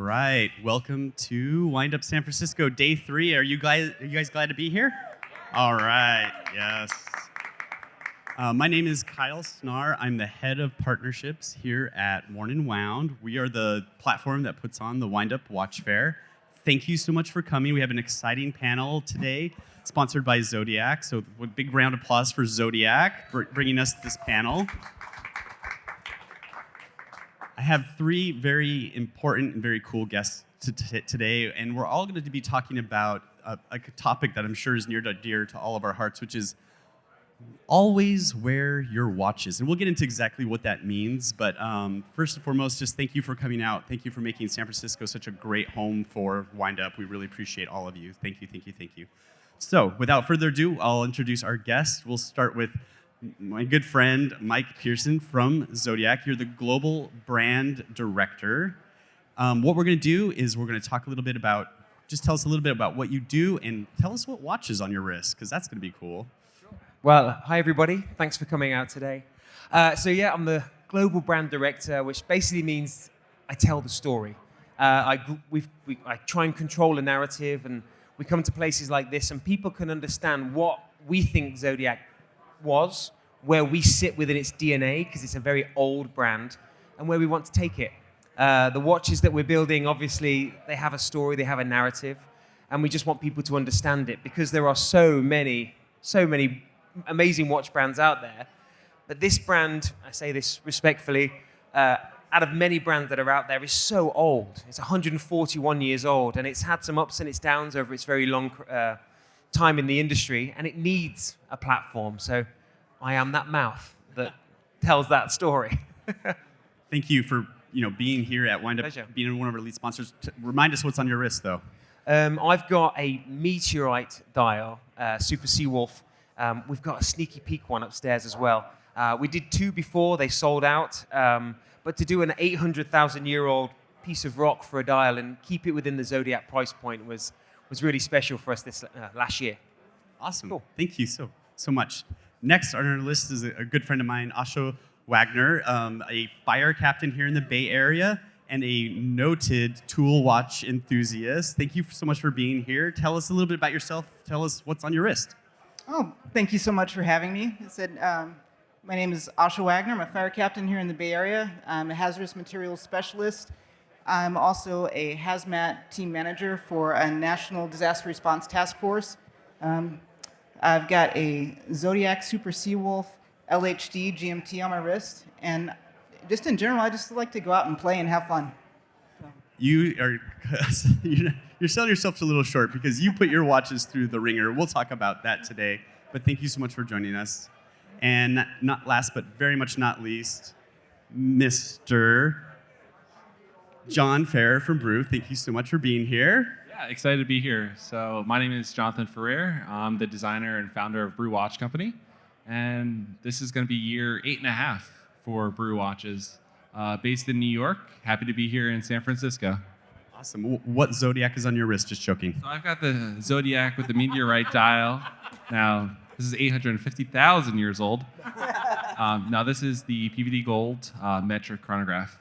right, welcome to Wind Up San Francisco, day 3. Are you guys glad to be here? All right, yes. My name is Kyle Snarr. I'm the head of partnerships here at Worn & Wound. We are the platform that puts on the Wind Up Watch Fair. Thank you so much for coming. We have an exciting panel today, sponsored by Zodiac. So a big round of applause for Zodiac for bringing us this panel. I have 3 very important and very cool guests today, and we're all going to be talking about a topic that I'm sure is near and dear to all of our hearts, which is always wear your watches. And we'll get into exactly what that means, but first and foremost, just thank you for coming out. Thank you for making San Francisco such a great home for Wind Up. We really appreciate all of you. Thank you, thank you, thank you. So without further ado, I'll introduce our guest. We'll start with my good friend, Mike Pearson from Zodiac. You're the global brand director. What we're going to do is we're going to talk a little bit about, just tell us a little bit about what you do and tell us what watch is on your wrist, because that's going to be cool. Well, hi everybody. Thanks for coming out today. So yeah, I'm the global brand director, which basically means I tell the story. I try and control a narrative, and we come to places like this, and people can understand what we think Zodiac was, where we sit within its DNA, because it's a very old brand, and where we want to take it. The watches that we're building, obviously, they have a story, they have a narrative, and we just want people to understand it, because there are so many amazing watch brands out there. But this brand, I say this respectfully, out of many brands that are out there, is so old. It's 141 years old, and it's had some ups and its downs over its very long time in the industry, and it needs a platform. So I am that mouth that tells that story. Thank you for being here at Wind Up, Pleasure. being one of our lead sponsors. Remind us what's on your wrist, though. I've got a meteorite dial, Super Seawolf. We've got a sneaky peek one upstairs as well. We did 2 before, they sold out. But to do an 800,000-year-old piece of rock for a dial and keep it within the Zodiac price point was really special for us this last year. Awesome. Cool. Thank you so much. Next on our list is a good friend of mine, Asha Wagner, a fire captain here in the Bay Area and a noted tool watch enthusiast. Thank you so much for being here. Tell us a little bit about yourself. Tell us what's on your wrist. Oh, thank you so much for having me. My name is Asha Wagner. I'm a fire captain here in the Bay Area. I'm a hazardous materials specialist. I'm also a hazmat team manager for a National Disaster Response Task Force. I've got a Zodiac Super Seawolf LHD GMT on my wrist, and just in general, I just like to go out and play and have fun. You're selling yourself a little short because you put your watches through the ringer. We'll talk about that today, but thank you so much for joining us. And not last, but very much not least, Mr. John Ferrer from Brew. Thank you so much for being here. Yeah, excited to be here. So my name is Jonathan Ferrer. I'm the designer and founder of Brew Watch Company. And this is going to be year 8.5 for Brew Watches. Based in New York. Happy to be here in San Francisco. Awesome. What Zodiac is on your wrist? Just joking. So I've got the Zodiac with the meteorite dial. Now, this is 850,000 years old. Now, this is the PVD Gold metric chronograph.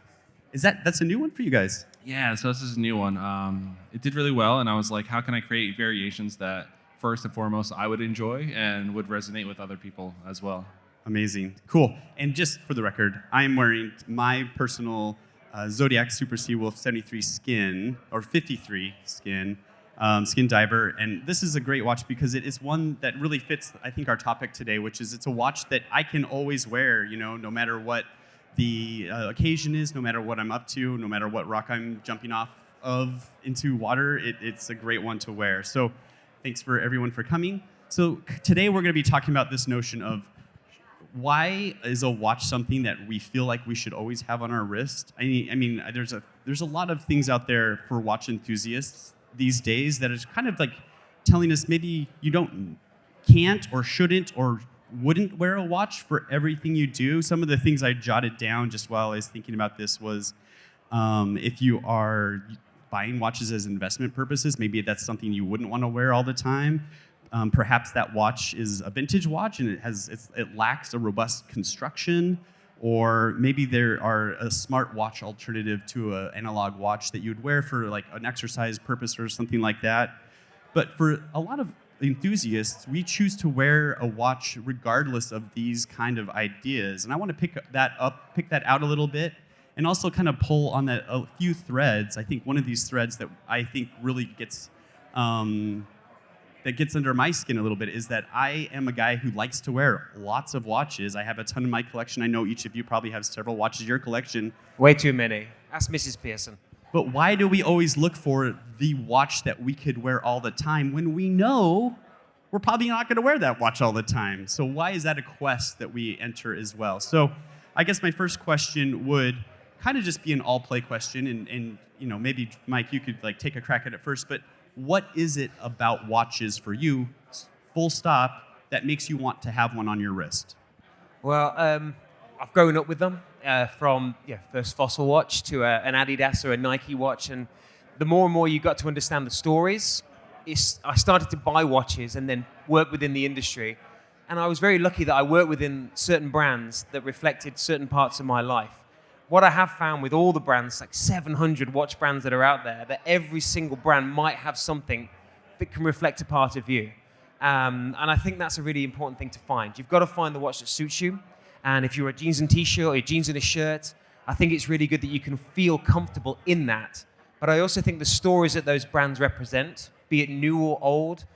That's a new one for you guys? Yeah, so this is a new one. It did really well, and I was like, how can I create variations that, first and foremost, I would enjoy and would resonate with other people as well? Amazing. Cool. And just for the record, I'm wearing my personal Zodiac Super Seawolf 73 skin, or 53 skin diver. And this is a great watch because it is one that really fits, I think, our topic today, which is it's a watch that I can always wear, no matter what the occasion is, no matter what I'm up to, no matter what rock I'm jumping off of into water. It's a great one to wear. So thanks for everyone for coming. So today we're going to be talking about this notion of why is a watch something that we feel like we should always have on our wrist? I mean, there's a lot of things out there for watch enthusiasts these days that is kind of like telling us maybe you can't or shouldn't or wouldn't wear a watch for everything you do. Some of the things I jotted down just while I was thinking about this was if you are buying watches as investment purposes, maybe that's something you wouldn't want to wear all the time. Perhaps that watch is a vintage watch and it lacks a robust construction, or maybe there are a smart watch alternative to an analog watch that you'd wear for like an exercise purpose or something like that. But for a lot of enthusiasts, we choose to wear a watch regardless of these kind of ideas. And I want to pick that out a little bit, and also kind of pull on a few threads. I think one of these threads that I think really gets under my skin a little bit is that I am a guy who likes to wear lots of watches. I have a ton in my collection. I know each of you probably have several watches in your collection. Way too many. Ask Mrs. Pearson. But why do we always look for the watch that we could wear all the time when we know we're probably not going to wear that watch all the time? So why is that a quest that we enter as well? So I guess my first question would kind of just be an all-play question, and maybe Mike, you could like take a crack at it first. But what is it about watches for you, full stop, that makes you want to have one on your wrist? Well, I've grown up with them, from first Fossil watch to an Adidas or a Nike watch, and the more and more you got to understand the stories, I started to buy watches and then work within the industry, and I was very lucky that I worked within certain brands that reflected certain parts of my life. What I have found with all the brands, like 700 watch brands that are out there, that every single brand might have something that can reflect a part of you. And I think that's a really important thing to find. You've got to find the watch that suits you. And if you're a jeans and t-shirt or a jeans and a shirt, I think it's really good that you can feel comfortable in that. But I also think the stories that those brands represent, be it new or old,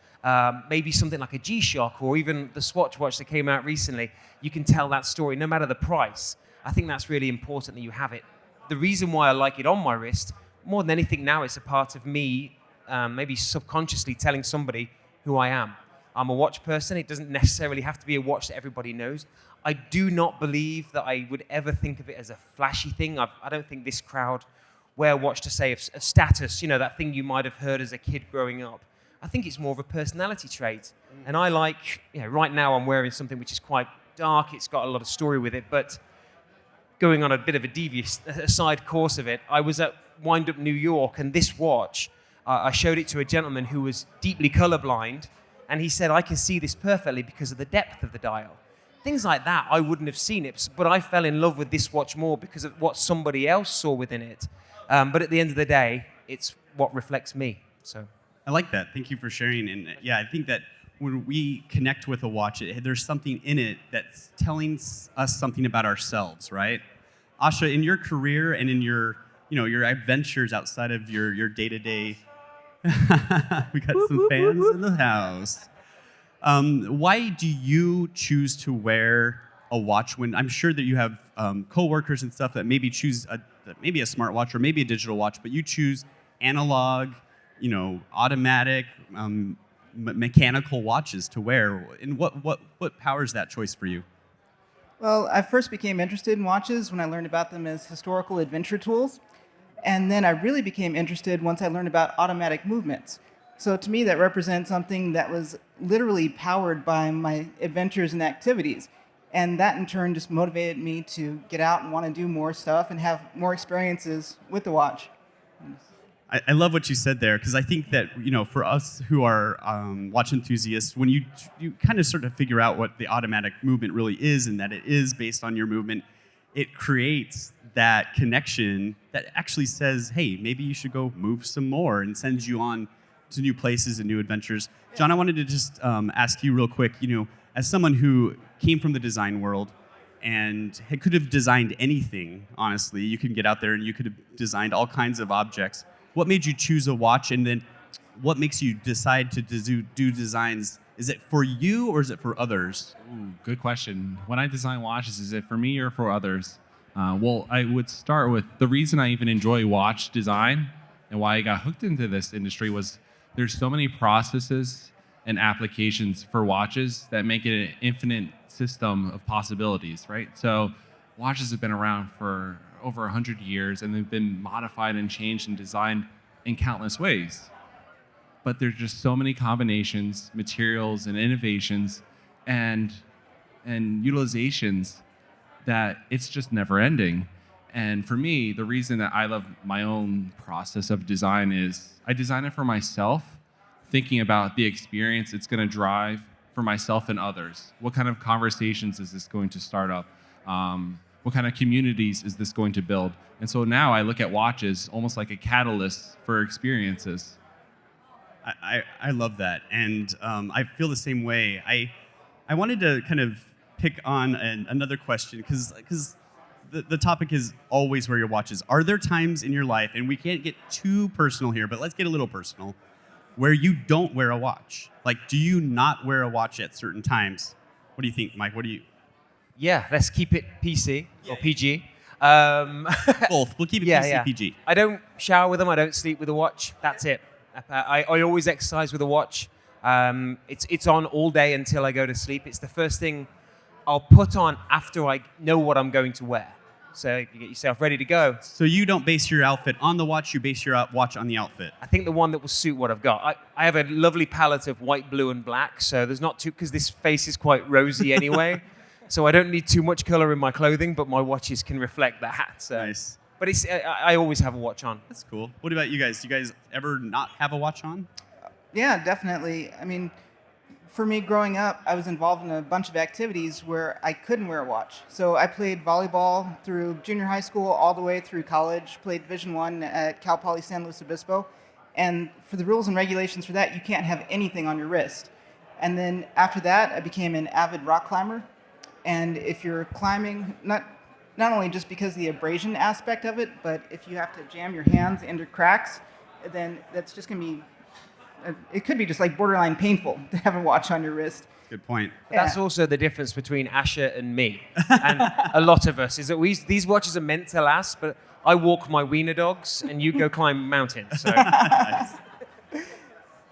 maybe something like a G-Shock or even the Swatch watch that came out recently, you can tell that story no matter the price. I think that's really important that you have it. The reason why I like it on my wrist, more than anything now, it's a part of me, maybe subconsciously telling somebody who I am. I'm a watch person. It doesn't necessarily have to be a watch that everybody knows. I do not believe that I would ever think of it as a flashy thing. I don't think this crowd wear a watch to say of status, that thing you might have heard as a kid growing up. I think it's more of a personality trait. And I like, right now I'm wearing something which is quite dark. It's got a lot of story with it, but going on a bit of a devious side course of it, I was at Wind Up New York, and this watch, I showed it to a gentleman who was deeply colorblind, and he said, I can see this perfectly because of the depth of the dial. Things like that, I wouldn't have seen it, but I fell in love with this watch more because of what somebody else saw within it. But at the end of the day, it's what reflects me. So I like that. Thank you for sharing. And yeah, I think that when we connect with a watch, there's something in it that's telling us something about ourselves, right? Asha, in your career and in your adventures outside of your day-to-day, we got some fans in the house. Why do you choose to wear a watch when I'm sure that you have coworkers and stuff that maybe choose maybe a smartwatch or maybe a digital watch, but you choose analog, automatic, mechanical watches to wear? And what powers that choice for you? Well, I first became interested in watches when I learned about them as historical adventure tools. And then I really became interested once I learned about automatic movements. So to me, that represents something that was literally powered by my adventures and activities. And that in turn just motivated me to get out and want to do more stuff and have more experiences with the watch. I love what you said there, because I think that for us who are watch enthusiasts, when you kind of start to figure out what the automatic movement really is and that it is based on your movement, it creates that connection that actually says, hey, maybe you should go move some more, and sends you on to new places and new adventures. John, I wanted to just ask you real quick, as someone who came from the design world and could have designed anything, honestly, you can get out there and you could have designed all kinds of objects. What made you choose a watch, and then what makes you decide to do designs? Is it for you or is it for others? Ooh, good question. When I design watches, is it for me or for others? Well, I would start with the reason I even enjoy watch design and why I got hooked into this industry was there's so many processes and applications for watches that make it an infinite system of possibilities, right? So watches have been around for over 100 years, and they've been modified and changed and designed in countless ways. But there's just so many combinations, materials, and innovations, and utilizations that it's just never ending. And for me, the reason that I love my own process of design is I design it for myself, thinking about the experience it's going to drive for myself and others. What kind of conversations is this going to start up? What kind of communities is this going to build? And so now I look at watches almost like a catalyst for experiences. I love that, and I feel the same way. I wanted to kind of pick on another question because the topic is always wear your watches. Are there times in your life, and we can't get too personal here, but let's get a little personal, where you don't wear a watch? Like, do you not wear a watch at certain times? What do you think, Mike? What do you? Yeah, let's keep it PC or PG. Both. We'll keep it Yeah, PC, yeah. PG. I don't shower with them. I don't sleep with a watch. That's it. I always exercise with a watch. It's on all day until I go to sleep. It's the first thing I'll put on after I know what I'm going to wear. So you get yourself ready to go. So you don't base your outfit on the watch, you base your watch on the outfit. I think the one that will suit what I've got. I have a lovely palette of white, blue, and black, so there's not too, because this face is quite rosy anyway, so I don't need too much color in my clothing, but my watches can reflect that. So. Nice. But I always have a watch on. That's cool. What about you guys? Do you guys ever not have a watch on? Yeah, definitely. I mean, for me growing up, I was involved in a bunch of activities where I couldn't wear a watch. So I played volleyball through junior high school all the way through college, played Division I at Cal Poly San Luis Obispo. And for the rules and regulations for that, you can't have anything on your wrist. And then after that, I became an avid rock climber. And if you're climbing, not only just because of the abrasion aspect of it, but if you have to jam your hands into cracks, then that's just going to be, it could be just like borderline painful to have a watch on your wrist. Good point. But that's also the difference between Asha and me, and a lot of us, is that these watches are meant to last, but I walk my wiener dogs, and you go climb mountains. So. Nice.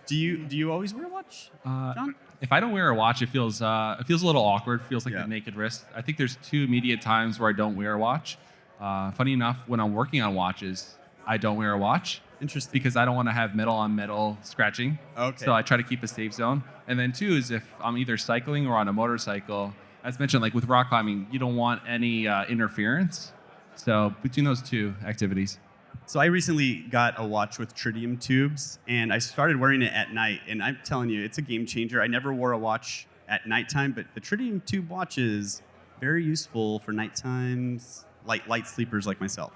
Do you always wear a watch, John? If I don't wear a watch, it feels a little awkward. Feels like Yeah. the naked wrist. I think there's two immediate times where I don't wear a watch. Funny enough, when I'm working on watches, I don't wear a watch. Interesting. Because I don't want to have metal on metal scratching. Okay. So I try to keep a safe zone. And then two is if I'm either cycling or on a motorcycle. As mentioned, like with rock climbing, you don't want any interference. So between those two activities. So I recently got a watch with tritium tubes, and I started wearing it at night. And I'm telling you, it's a game changer. I never wore a watch at nighttime, but the tritium tube watch is very useful for nighttimes, light sleepers like myself.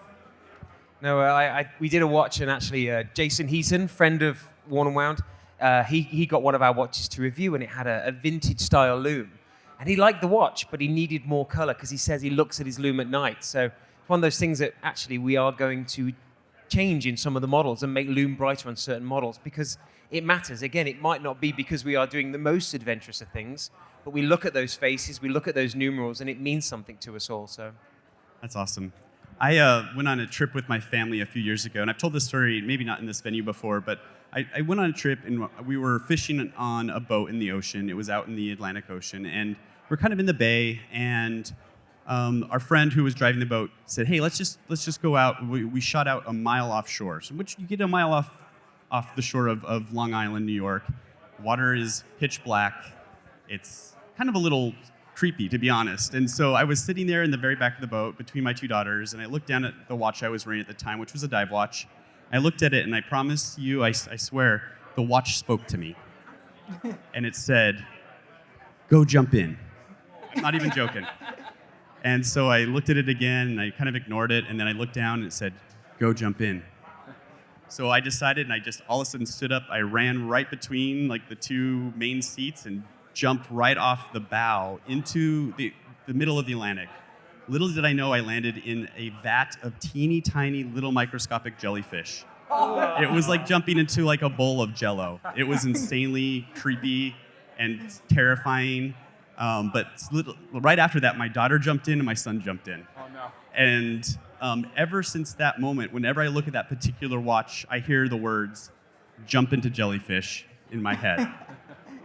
No, we did a watch, and actually Jason Heaton, friend of Worn and Wound, he got one of our watches to review, and it had a vintage style loom. And he liked the watch, but he needed more color because he says he looks at his loom at night. So it's one of those things that actually we are going to change in some of the models and make loom brighter on certain models because it matters. Again, it might not be because we are doing the most adventurous of things, but we look at those faces, we look at those numerals, and it means something to us all. So That's awesome. I went on a trip with my family a few years ago, and I've told this story maybe not in this venue before, but I went on a trip, and we were fishing on a boat in the ocean. It was out in the Atlantic Ocean, and we're kind of in the bay, and our friend who was driving the boat said, "Hey, let's just go out." We shot out a mile offshore, so which you get a mile off the shore of Long Island, New York. Water is pitch black. It's kind of a little creepy, to be honest. And so I was sitting there in the very back of the boat between my two daughters, and I looked down at the watch I was wearing at the time, which was a dive watch. I looked at it, and I promise you, I swear, the watch spoke to me. And it said, "Go jump in." I'm not even joking. And so I looked at it again, and I kind of ignored it, and then I looked down, and it said, "Go jump in." So I decided, and I just all of a sudden stood up. I ran right between like the two main seats and jumped right off the bow into the middle of the Atlantic. Little did I know I landed in a vat of teeny tiny little microscopic jellyfish. It was like jumping into like a bowl of Jell-O. It was insanely creepy and terrifying. But right after that, my daughter jumped in and my son jumped in. Oh no! And ever since that moment, whenever I look at that particular watch, I hear the words "jump into jellyfish" in my head.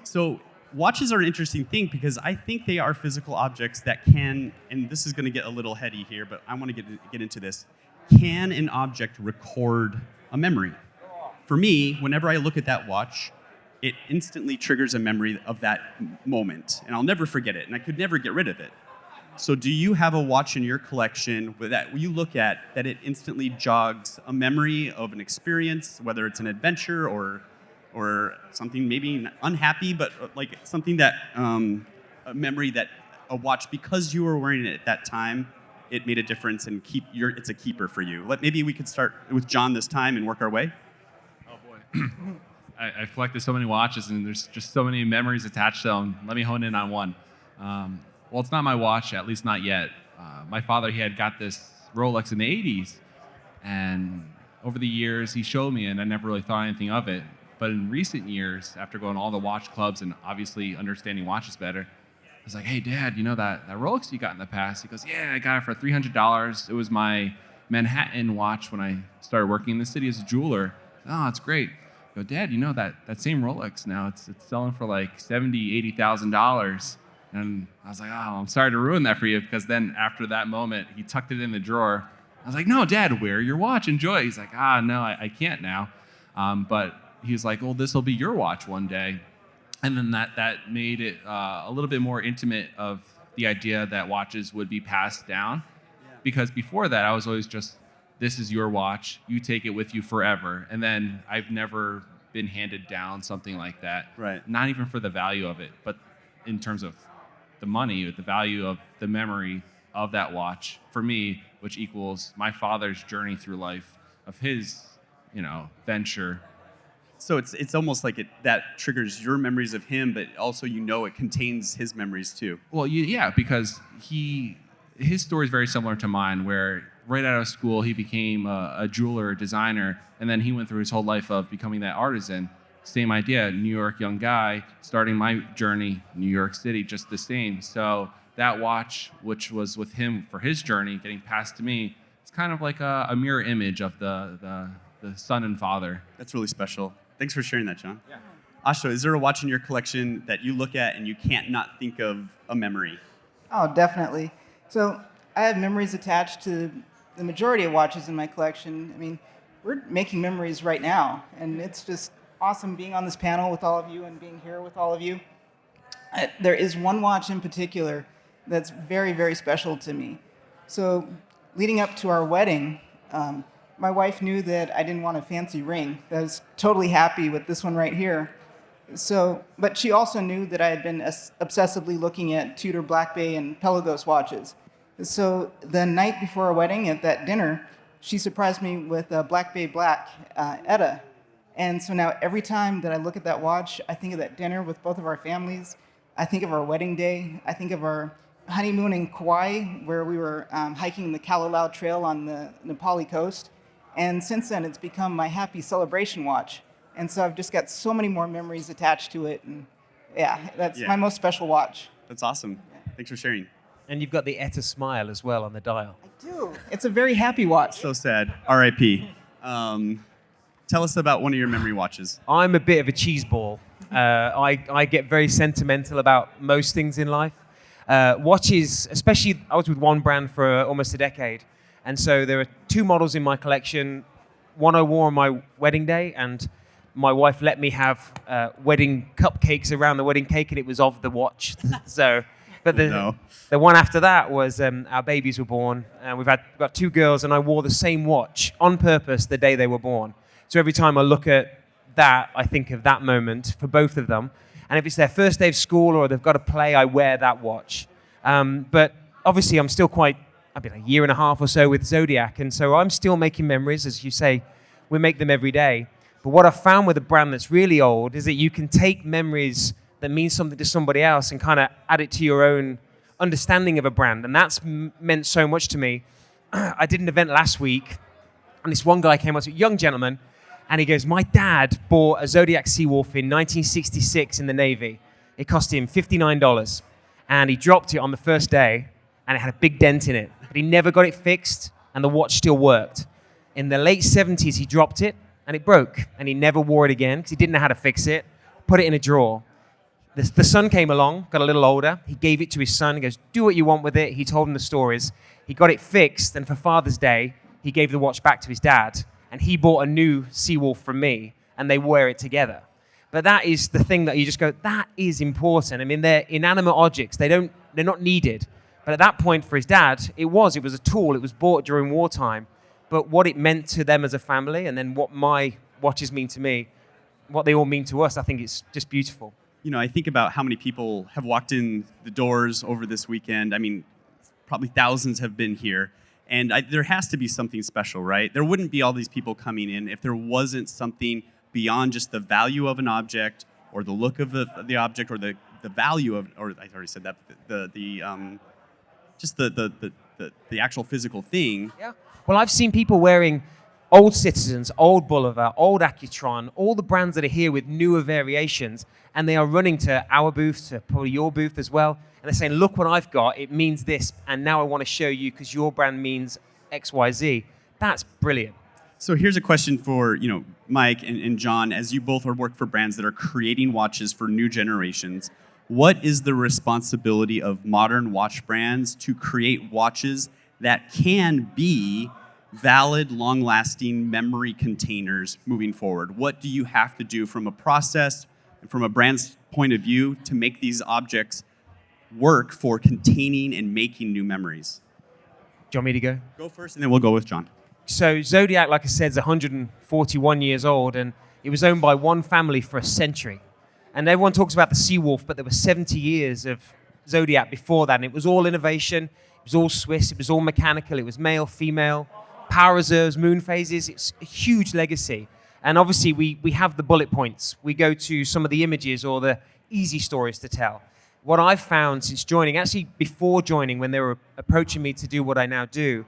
So watches are an interesting thing because I think they are physical objects that can, and this is going to get a little heady here, but I want to get into this. Can an object record a memory? For me, whenever I look at that watch, it instantly triggers a memory of that moment, and I'll never forget it, and I could never get rid of it. So do you have a watch in your collection that you look at that it instantly jogs a memory of an experience, whether it's an adventure or something maybe unhappy, but like something that, a memory that a watch, because you were wearing it at that time, it made a difference and it's a keeper for you? Maybe we could start with John this time and work our way. Oh boy. I've collected so many watches, and there's just so many memories attached to them. Let me hone in on one. Well, it's not my watch, at least not yet. My father, he had got this Rolex in the 80s, and over the years, he showed me, and I never really thought anything of it. But in recent years, after going to all the watch clubs and obviously understanding watches better, I was like, hey, Dad, you know that Rolex you got in the past? He goes, yeah, I got it for $300. It was my Manhattan watch when I started working in the city as a jeweler. Oh, that's great. I go, Dad, you know that same Rolex now, it's selling for like $70,000, $80,000. And I was like, oh, I'm sorry to ruin that for you, because then after that moment, he tucked it in the drawer. I was like, no, Dad, wear your watch, enjoy it. He's like, no, I can't now. But he was like, well, this will be your watch one day. And then that made it a little bit more intimate of the idea that watches would be passed down. Yeah. Because before that, I was always just, this is your watch, you take it with you forever. And then I've never been handed down something like that. Right. Not even for the value of it, but in terms of the money, or the value of the memory of that watch for me, which equals my father's journey through life, of his, venture. So it's almost like that triggers your memories of him, but also it contains his memories too. Well, yeah, because his story is very similar to mine, where right out of school he became a jeweler, a designer, and then he went through his whole life of becoming that artisan. Same idea, New York young guy, starting my journey, New York City, just the same. So that watch, which was with him for his journey, getting passed to me, it's kind of like a mirror image of the son and father. That's really special. Thanks for sharing that, John. Yeah. Asha, is there a watch in your collection that you look at and you can't not think of a memory? Oh, definitely. So I have memories attached to the majority of watches in my collection. I mean, we're making memories right now, and it's just awesome being on this panel with all of you and being here with all of you. There is one watch in particular that's very, very special to me. So leading up to our wedding, my wife knew that I didn't want a fancy ring. I was totally happy with this one right here. But she also knew that I had been obsessively looking at Tudor Black Bay and Pelagos watches. So the night before our wedding at that dinner, she surprised me with a Black Bay Black Etta. And so now every time that I look at that watch, I think of that dinner with both of our families. I think of our wedding day. I think of our honeymoon in Kauai, where we were hiking the Kalalau Trail on the Nepali coast. And since then, it's become my happy celebration watch. And so I've just got so many more memories attached to it. And that's my most special watch. That's awesome. Yeah. Thanks for sharing. And you've got the Etta smile as well on the dial. I do. It's a very happy watch. So sad. R.I.P. Tell us about one of your memory watches. I'm a bit of a cheeseball. I get very sentimental about most things in life. Watches, especially, I was with one brand for almost a decade. And so there are two models in my collection. One I wore on my wedding day, and my wife let me have wedding cupcakes around the wedding cake, and it was of the watch. But the one after that was our babies were born, and we've got two girls, and I wore the same watch on purpose the day they were born. So every time I look at that, I think of that moment for both of them. And if it's their first day of school or they've got to play, I wear that watch. But obviously, I'm still I've been a year and a half or so with Zodiac, and so I'm still making memories. As you say, we make them every day. But what I've found with a brand that's really old is that you can take memories that mean something to somebody else and kind of add it to your own understanding of a brand. And that's meant so much to me. I did an event last week, and this one guy came up to a young gentleman, and he goes, my dad bought a Zodiac Seawolf in 1966 in the Navy. It cost him $59. And he dropped it on the first day, and it had a big dent in it. But he never got it fixed, and the watch still worked. In the late 70s, he dropped it, and it broke. And he never wore it again, because he didn't know how to fix it. Put it in a drawer. The son came along, got a little older. He gave it to his son. He goes, do what you want with it. He told him the stories. He got it fixed, and for Father's Day, he gave the watch back to his dad. And he bought a new Seawolf from me, and they wear it together. But that is the thing that you just go, that is important. I mean, they're inanimate objects. They're not needed. But at that point for his dad, it was a tool. It was bought during wartime. But what it meant to them as a family, and then what my watches mean to me, what they all mean to us, I think it's just beautiful. I think about how many people have walked in the doors over this weekend. I mean, probably thousands have been here. And there has to be something special, right? There wouldn't be all these people coming in if there wasn't something beyond just the value of an object or the look of the object or the value of, or I already said that, just the actual physical thing. Yeah. Well, I've seen people wearing old Citizens, old Bolivar, old Accutron, all the brands that are here with newer variations, and they are running to our booth, to probably your booth as well, and they're saying, look what I've got, it means this, and now I want to show you because your brand means X, Y, Z. That's brilliant. So here's a question for Mike and John, as you both work for brands that are creating watches for new generations. What is the responsibility of modern watch brands to create watches that can be valid, long-lasting memory containers moving forward? What do you have to do from a process and from a brand's point of view to make these objects work for containing and making new memories? Do you want me to go? Go first, and then we'll go with John. So Zodiac, like I said, is 141 years old, and it was owned by one family for a century. And everyone talks about the Seawolf, but there were 70 years of Zodiac before that, and it was all innovation. It was all Swiss. It was all mechanical. It was male, female, power reserves, moon phases. It's a huge legacy. And obviously, we have the bullet points. We go to some of the images or the easy stories to tell. What I've found since joining, actually before joining, when they were approaching me to do what I now do,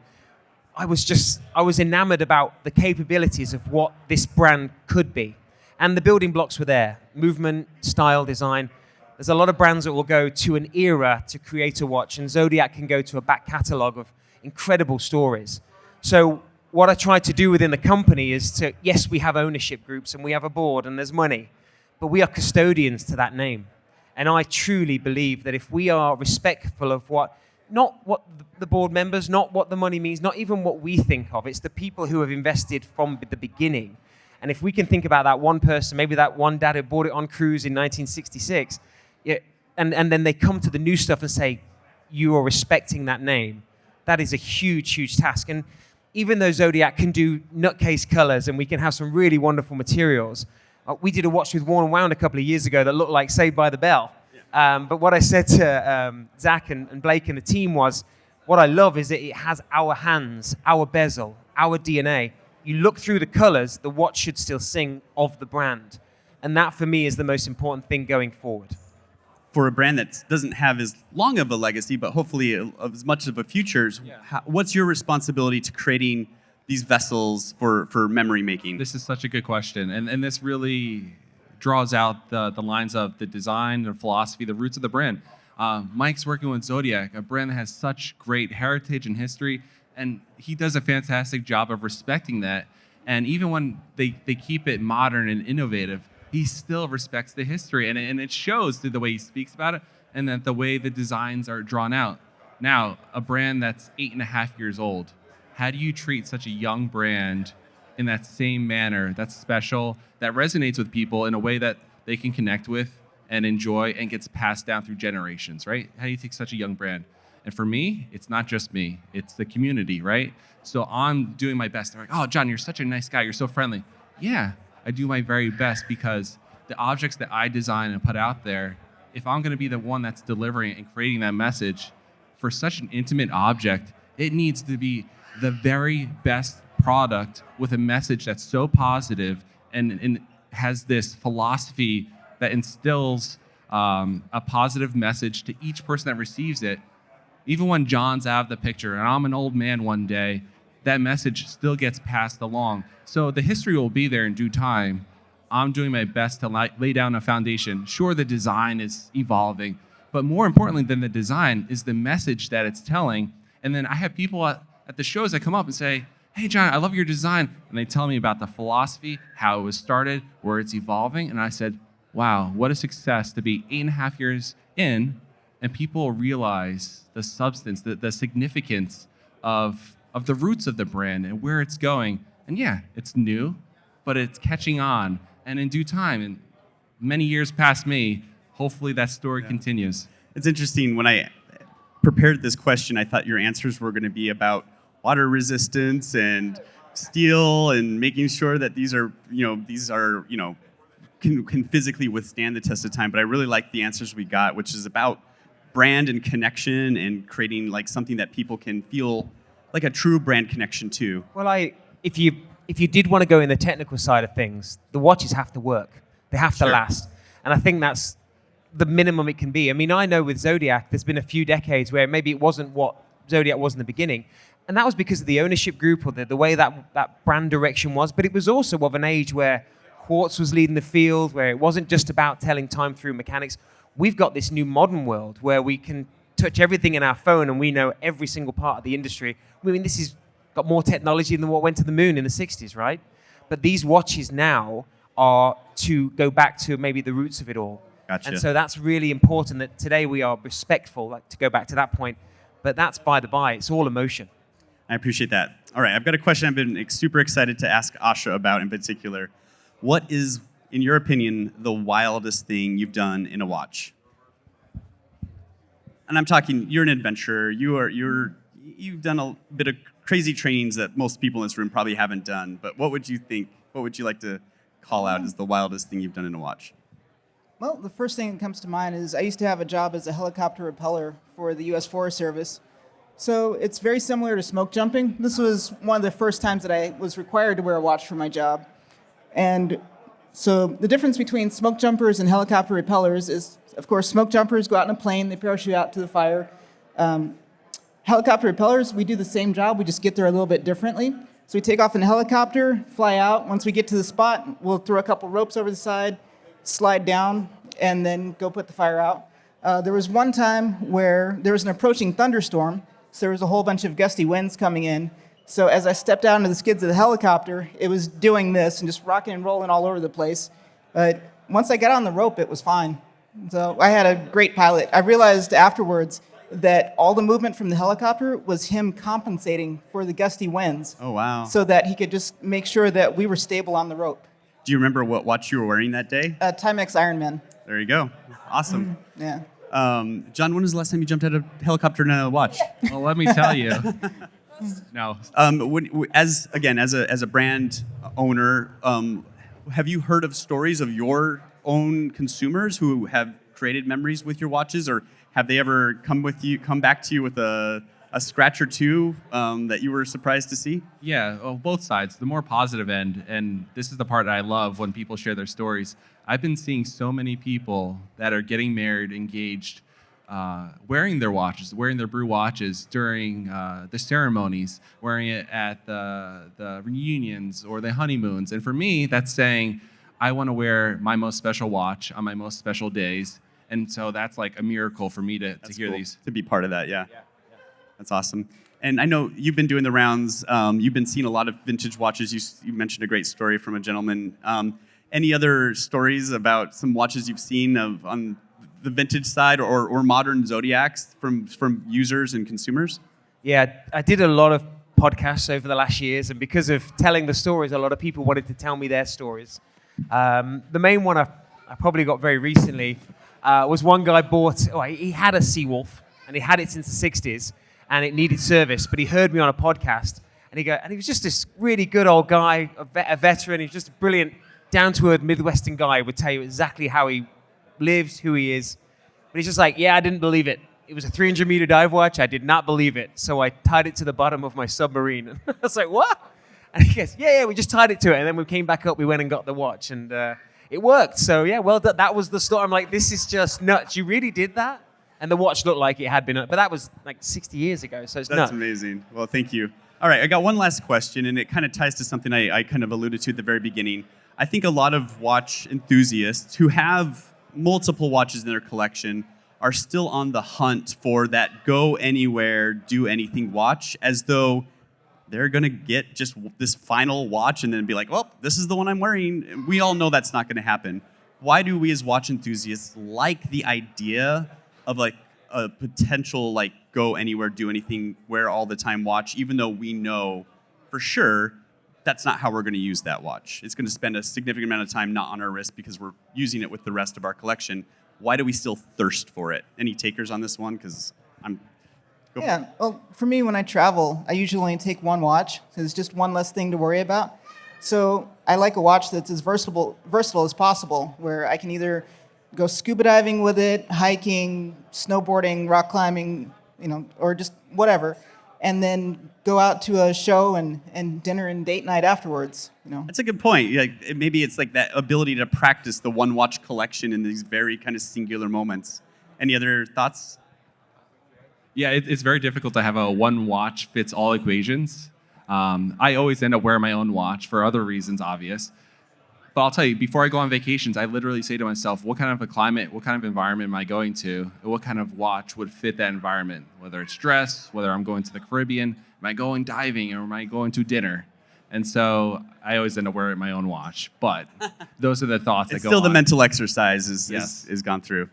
I was enamored about the capabilities of what this brand could be. And the building blocks were there: movement, style, design. There's a lot of brands that will go to an era to create a watch, and Zodiac can go to a back catalogue of incredible stories. So what I try to do within the company is to, yes, we have ownership groups and we have a board and there's money, but we are custodians to that name. And I truly believe that if we are respectful of not what the board members, not what the money means, not even what we think of, it's the people who have invested from the beginning. And if we can think about that one person, maybe that one dad who bought it on cruise in 1966, and then they come to the new stuff and say, you are respecting that name, that is a huge, huge task. And even though Zodiac can do nutcase colors and we can have some really wonderful materials, we did a watch with Worn and Wound a couple of years ago that looked like Saved by the Bell. But what I said to Zach and Blake and the team was, what I love is that it has our hands, our bezel, our DNA. You look through the colors, the watch should still sing of the brand. And that, for me, is the most important thing going forward. For a brand that doesn't have as long of a legacy, but hopefully as much of a future, what's your responsibility to creating these vessels for memory making? This is such a good question. And this really draws out the lines of the design, the philosophy, the roots of the brand. Mike's working with Zodiac, a brand that has such great heritage and history, and he does a fantastic job of respecting that. And even when they keep it modern and innovative, he still respects the history, and it shows through the way he speaks about it and that the way the designs are drawn out. Now, a brand that's 8.5 years old, how do you treat such a young brand in that same manner that's special, that resonates with people in a way that they can connect with and enjoy and gets passed down through generations, right? How do you take such a young brand? And for me, it's not just me, it's the community, right? So I'm doing my best. They're like, oh, John, you're such a nice guy, you're so friendly. Yeah, I do my very best because the objects that I design and put out there, if I'm going to be the one that's delivering and creating that message for such an intimate object, it needs to be the very best product with a message that's so positive and has this philosophy that instills a positive message to each person that receives it. Even when John's out of the picture and I'm an old man one day, that message still gets passed along. So the history will be there in due time. I'm doing my best to lay down a foundation. Sure, the design is evolving, but more importantly than the design is the message that it's telling. And then I have people at the shows that come up and say, hey, John, I love your design. And they tell me about the philosophy, how it was started, where it's evolving. And I said, wow, what a success to be 8.5 years in, and people realize the substance, the significance of the roots of the brand and where it's going. And yeah, it's new, but it's catching on. And in due time, and many years past me, hopefully that story continues. It's interesting. When I prepared this question, I thought your answers were going to be about water resistance and steel and making sure that these are can physically withstand the test of time. But I really like the answers we got, which is about brand and connection and creating like something that people can feel like a true brand connection to. Well, if you did want to go in the technical side of things, the watches have to work. They have to Sure. last. And I think that's the minimum it can be. I mean, I know with Zodiac, there's been a few decades where maybe it wasn't what Zodiac was in the beginning. And that was because of the ownership group or the way that brand direction was. But it was also of an age where quartz was leading the field, where it wasn't just about telling time through mechanics. We've got this new modern world where we can touch everything in our phone and we know every single part of the industry. I mean, this has got more technology than what went to the moon in the 60s, right? But these watches now are to go back to maybe the roots of it all. Gotcha. And so that's really important that today we are respectful, like to go back to that point. But that's by the by, it's all emotion. I appreciate that. All right, I've got a question I've been super excited to ask Asha about in particular. What is, in your opinion, the wildest thing you've done in a watch? And I'm talking, you're an adventurer. You've done a bit of crazy trainings that most people in this room probably haven't done. But what would you think? What would you like to call out as the wildest thing you've done in a watch? Well, the first thing that comes to mind is I used to have a job as a helicopter repeller for the U.S. Forest Service. So it's very similar to smoke jumping. This was one of the first times that I was required to wear a watch for my job. And so the difference between smoke jumpers and helicopter repellers is, of course, smoke jumpers go out in a plane, they parachute out to the fire. Helicopter repellers, we do the same job, we just get there a little bit differently. So we take off in a helicopter, fly out. Once we get to the spot, we'll throw a couple ropes over the side, slide down, and then go put the fire out. There was one time where there was an approaching thunderstorm, so there was a whole bunch of gusty winds coming in. So as I stepped out into the skids of the helicopter, it was doing this and just rocking and rolling all over the place. But once I got on the rope, it was fine. So I had a great pilot. I realized afterwards that all the movement from the helicopter was him compensating for the gusty winds. Oh, wow. So that he could just make sure that we were stable on the rope. Do you remember what watch you were wearing that day? Timex Ironman. There you go. Awesome. Yeah. John, when was the last time you jumped out of a helicopter in a watch? Well, let me tell you. No. As a brand owner, have you heard of stories of your own consumers who have created memories with your watches, or have they ever come back to you with a scratch or two that you were surprised to see? Yeah, well, both sides. The more positive end, and this is the part that I love when people share their stories. I've been seeing so many people that are getting married, engaged, wearing their watches, wearing their Brew watches during the ceremonies, wearing it at the reunions or the honeymoons. And for me, that's saying, I want to wear my most special watch on my most special days. And so that's like a miracle for me to hear cool. these. To be part of that, yeah. That's awesome. And I know you've been doing the rounds. You've been seeing a lot of vintage watches. You mentioned a great story from a gentleman. Any other stories about some watches you've seen on the vintage side or modern Zodiacs from users and consumers? Yeah, I did a lot of podcasts over the last years, and because of telling the stories, a lot of people wanted to tell me their stories. The main one I probably got very recently was one guy he had a Seawolf, and he had it since the 60s, and it needed service, but he heard me on a podcast, and he was just this really good old guy, a veteran. He was just a brilliant, down-to-earth Midwestern guy, would tell you exactly how he lives, who he is. But he's just like, yeah, I didn't believe it. It was a 300-meter dive watch. I did not believe it. So I tied it to the bottom of my submarine. And I was like, what? And he goes, yeah, we just tied it to it. And then we came back up, we went and got the watch. And it worked. So yeah, well, that was the story. I'm like, this is just nuts. You really did that? And the watch looked like it had been, but that was like 60 years ago. So it's nuts. That's amazing. Well, thank you. All right, I got one last question, and it kind of ties to something I kind of alluded to at the very beginning. I think a lot of watch enthusiasts who have multiple watches in their collection are still on the hunt for that go anywhere, do anything watch, as though they're going to get just this final watch and then be like, well, this is the one I'm wearing. We all know that's not going to happen. Why do we as watch enthusiasts like the idea of like a potential like go anywhere, do anything, wear all the time watch, even though we know for sure that's not how we're going to use that watch? It's going to spend a significant amount of time not on our wrist because we're using it with the rest of our collection. Why do we still thirst for it? Any takers on this one? Because Well, for me, when I travel, I usually only take one watch. So it's just one less thing to worry about. So I like a watch that's as versatile as possible, where I can either go scuba diving with it, hiking, snowboarding, rock climbing, or just whatever, and then go out to a show and dinner and date night afterwards. That's a good point. Like, maybe it's like that ability to practice the one watch collection in these very kind of singular moments. Any other thoughts? Yeah, it's very difficult to have a one watch fits all equations. I always end up wearing my own watch for other reasons, obvious. But I'll tell you, before I go on vacations, I literally say to myself, what kind of a climate, what kind of environment am I going to? And what kind of watch would fit that environment? Whether it's dress, whether I'm going to the Caribbean, am I going diving, or am I going to dinner? And so I always end up wearing my own watch. But those are the thoughts that go on. Still the mental exercise is gone through.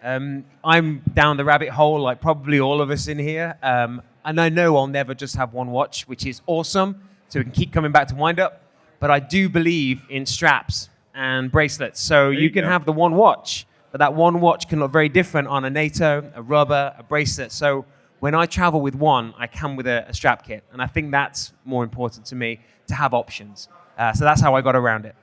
I'm down the rabbit hole, like probably all of us in here. And I know I'll never just have one watch, which is awesome. So we can keep coming back to wind up. But I do believe in straps and bracelets. So you can have the one watch, but that one watch can look very different on a NATO, a rubber, a bracelet. So when I travel with one, I come with a strap kit. And I think that's more important to me, to have options. So that's how I got around it.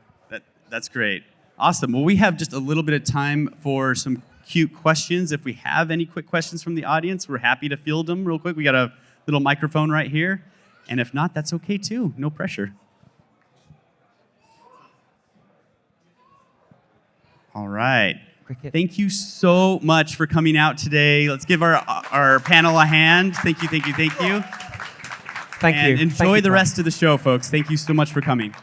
That's great. Awesome. Well, we have just a little bit of time for some cute questions. If we have any quick questions from the audience, we're happy to field them real quick. We got a little microphone right here. And if not, that's okay too. No pressure. All right. Cricket. Thank you so much for coming out today. Let's give our panel a hand. Thank you. Thank you. And enjoy the rest of the show, folks. Thank you so much for coming.